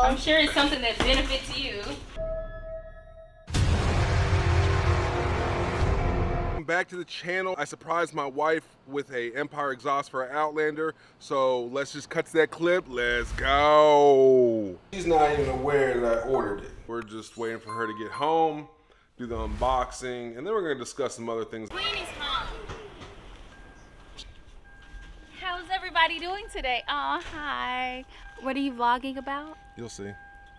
I'm sure it's something that benefits you. Back to the channel. I surprised my wife with a Empire exhaust for her Outlander, so let's just cut to that clip. Let's go. She's not even aware that I ordered it. We're just waiting for her to get home, do the unboxing, and then we're gonna discuss some other things. Queen is home. How's everybody doing today? Oh, hi. What are you vlogging about? You'll see.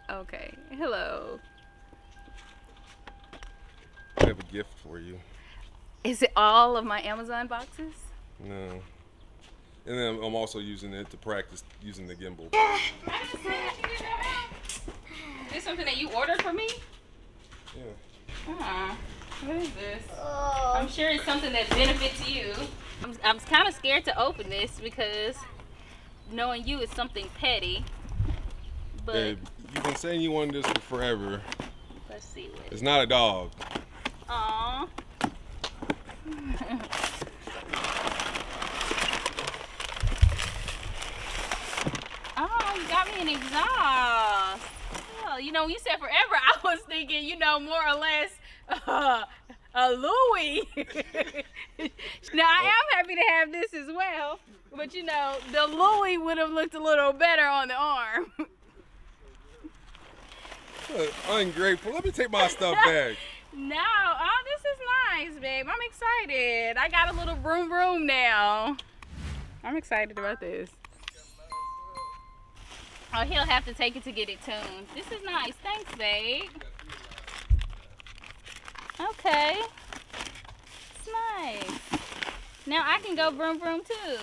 Okay, hello. I have a gift for you. Is it all of my Amazon boxes? No. And then I'm also using it to practice using the gimbal. Is this something that you ordered for me? Yeah. What is this? I'm sure it's something that benefits you. I'm kind of scared to open this because knowing you is something petty. But Babe, you've been saying you wanted this for forever. let's see what. It's not a dog. Aww. Oh, you got me an exhaust. Well, you know, when you said forever, I was thinking, you know, more or less a Louis. Now, I am happy to have this as well, but you know, the Louis would have looked a little better on the arm. Ungrateful. Let me take my stuff back. No, oh, this is nice, babe. I'm excited. I got a little vroom vroom now. I'm excited about this. Oh, he'll have to take it to get it tuned. This is nice. Thanks, babe. Okay. It's nice. Now I can go vroom vroom too.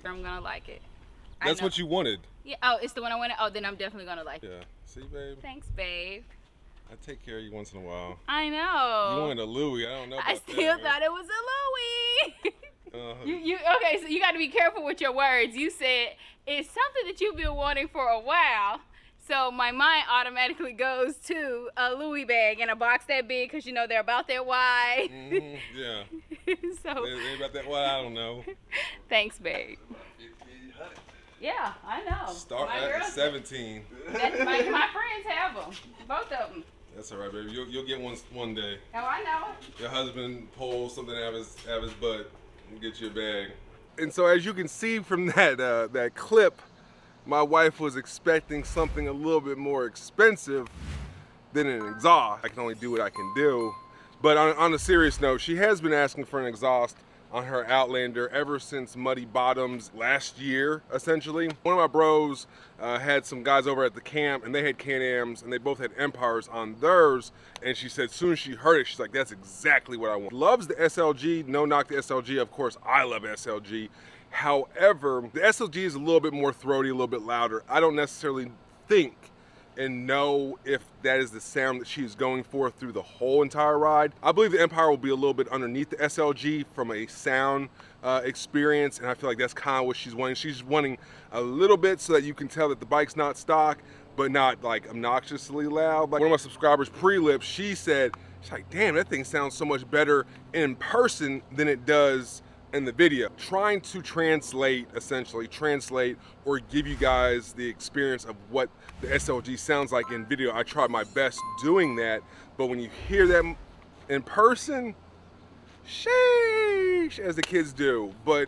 I'm gonna like it. That's what you wanted. Yeah. Oh, it's the one I wanted. Oh, then I'm definitely gonna like it. Yeah. See, babe? Thanks, babe. I take care of you once in a while. I know. You wanted a Louis. I don't know about I still thought it was a Louis. Okay, so you got to be careful with your words. You said it's something that you've been wanting for a while. So my mind automatically goes to a Louis bag in a box that big because, you know, they're about that wide. Yeah. So They about that wide, I don't know. Thanks, babe. Yeah, I know. Start my at girls, 17. my friends have them. Both of them. That's all right, baby. You'll get one day. Oh, I know. Your husband pulls something out of his butt and get you a bag. And so as you can see from that clip, my wife was expecting something a little bit more expensive than an exhaust. I can only do what I can do. But on a serious note, she has been asking for an exhaust on her Outlander ever since Muddy Bottoms last year, essentially. One of my bros had some guys over at the camp and they had Can-Ams and they both had Empires on theirs. And she said, as soon as she heard it, she's like, that's exactly what I want. Loves the SLG, no knock the SLG. Of course, I love SLG. However, the SLG is a little bit more throaty, a little bit louder. I don't necessarily think and know if that is the sound that she's going for through the whole entire ride. I believe the Empire will be a little bit underneath the SLG from a sound experience, and I feel like that's kind of what she's wanting. She's wanting a little bit so that you can tell that the bike's not stock, but not like obnoxiously loud. Like one of my subscribers, Pre-Lip, she said, she's like, damn, that thing sounds so much better in person than it does in the video. Trying to essentially translate or give you guys the experience of what the SLG sounds like in video. I tried my best doing that, but when you hear them in person, sheesh, as the kids do. But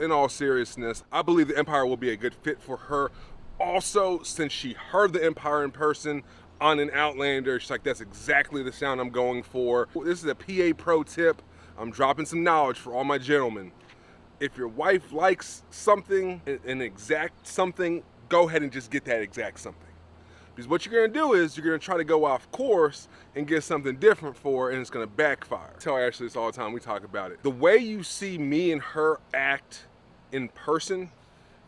in all seriousness, I believe the Empire will be a good fit for her. Also, since she heard the Empire in person on an Outlander, she's like, that's exactly the sound I'm going for. This is a PA pro tip. I'm dropping some knowledge for all my gentlemen. If your wife likes something, an exact something, go ahead and just get that exact something. Because what you're gonna do is you're gonna try to go off course and get something different for her, and it's gonna backfire. I tell Ashley this all the time, we talk about it. The way you see me and her act in person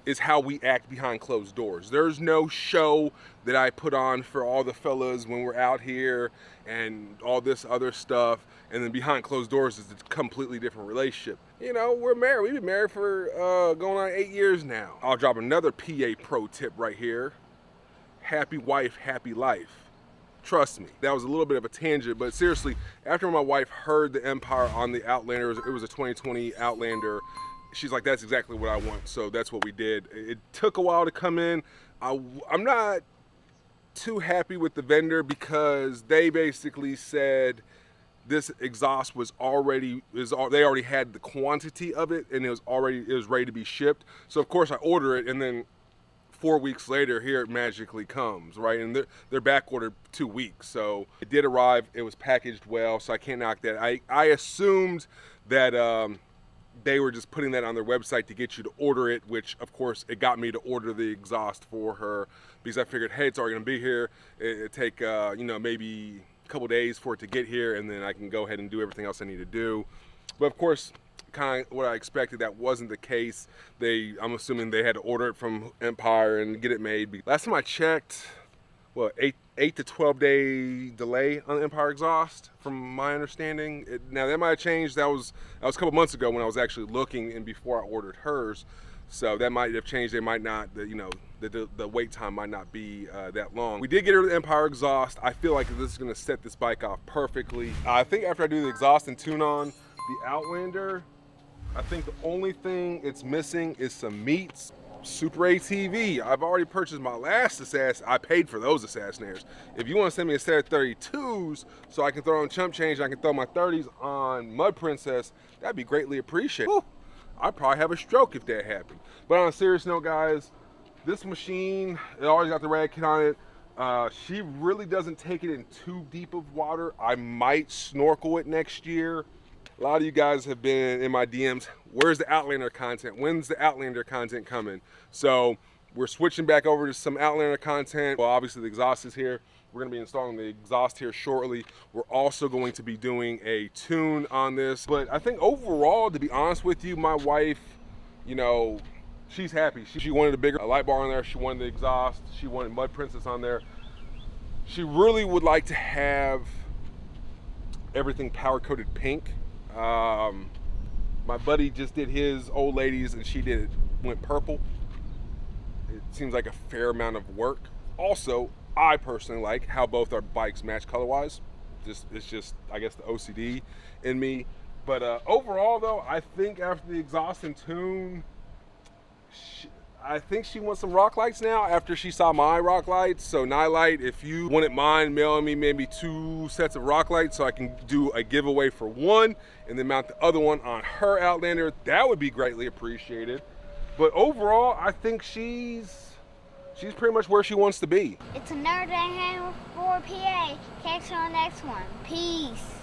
is how we act behind closed doors. There's no show that I put on for all the fellas when we're out here and all this other stuff, and then behind closed doors is a completely different relationship. You know, we're married. We've been married for going on 8 years now. I'll drop another PA pro tip right here. Happy wife, happy life. Trust me. That was a little bit of a tangent, but seriously, after my wife heard the Empire on the Outlander, it was a 2020 Outlander, she's like, that's exactly what I want. So that's what we did. It took a while to come in. I'm not too happy with the vendor because they basically said this exhaust was already, they already had the quantity of it and it was ready to be shipped. So of course I order it, and then 4 weeks later, here it magically comes, right? And they're back ordered 2 weeks. So it did arrive, it was packaged well, so I can't knock that. I assumed that they were just putting that on their website to get you to order it, which of course it got me to order the exhaust for her because I figured, hey, it's already gonna be here. It'd take, you know, maybe a couple days for it to get here, and then I can go ahead and do everything else I need to do. But of course, kind of what I expected, that wasn't the case. I'm assuming they had to order it from Empire and get it made. Last time I checked, well, 8 to 12 day delay on the Empire exhaust, from my understanding. Now that might have changed. That was a couple months ago when I was actually looking and before I ordered hers. So that might have changed. They might not, you know, the wait time might not be that long. We did get her the Empire exhaust. I feel like this is gonna set this bike off perfectly. I think after I do the exhaust and tune on the Outlander, I think the only thing it's missing is some meats. Super ATV. I've already purchased my last assassin. I paid for those assassinaires. If you want to send me a set of 32s so I can throw on chump change, I can throw my 30s on Mud Princess, that'd be greatly appreciated. Whew, I'd probably have a stroke if that happened. But on a serious note, guys, this machine, it always got the rad kit on it. She really doesn't take it in too deep of water. I might snorkel it next year. A lot of you guys have been in my DMs, where's the Outlander content? When's the Outlander content coming? So we're switching back over to some Outlander content. Well, obviously the exhaust is here. We're gonna be installing the exhaust here shortly. We're also going to be doing a tune on this. But I think overall, to be honest with you, my wife, you know, she's happy. She wanted a bigger light bar on there. She wanted the exhaust. She wanted Mud Princess on there. She really would like to have everything powder coated pink. My buddy just did his old ladies and she went purple. It seems like a fair amount of work. Also, I personally like how both our bikes match color-wise. It's just, I guess, the OCD in me. But overall, though, I think after the exhaust and tune, I think she wants some rock lights now after she saw my rock lights. So Nightlight, if you wouldn't mind mailing me maybe 2 sets of rock lights so I can do a giveaway for one and then mount the other one on her Outlander, that would be greatly appreciated. But overall, I think she's pretty much where she wants to be. It's another day hanging with 4PA. Catch you on the next one. Peace.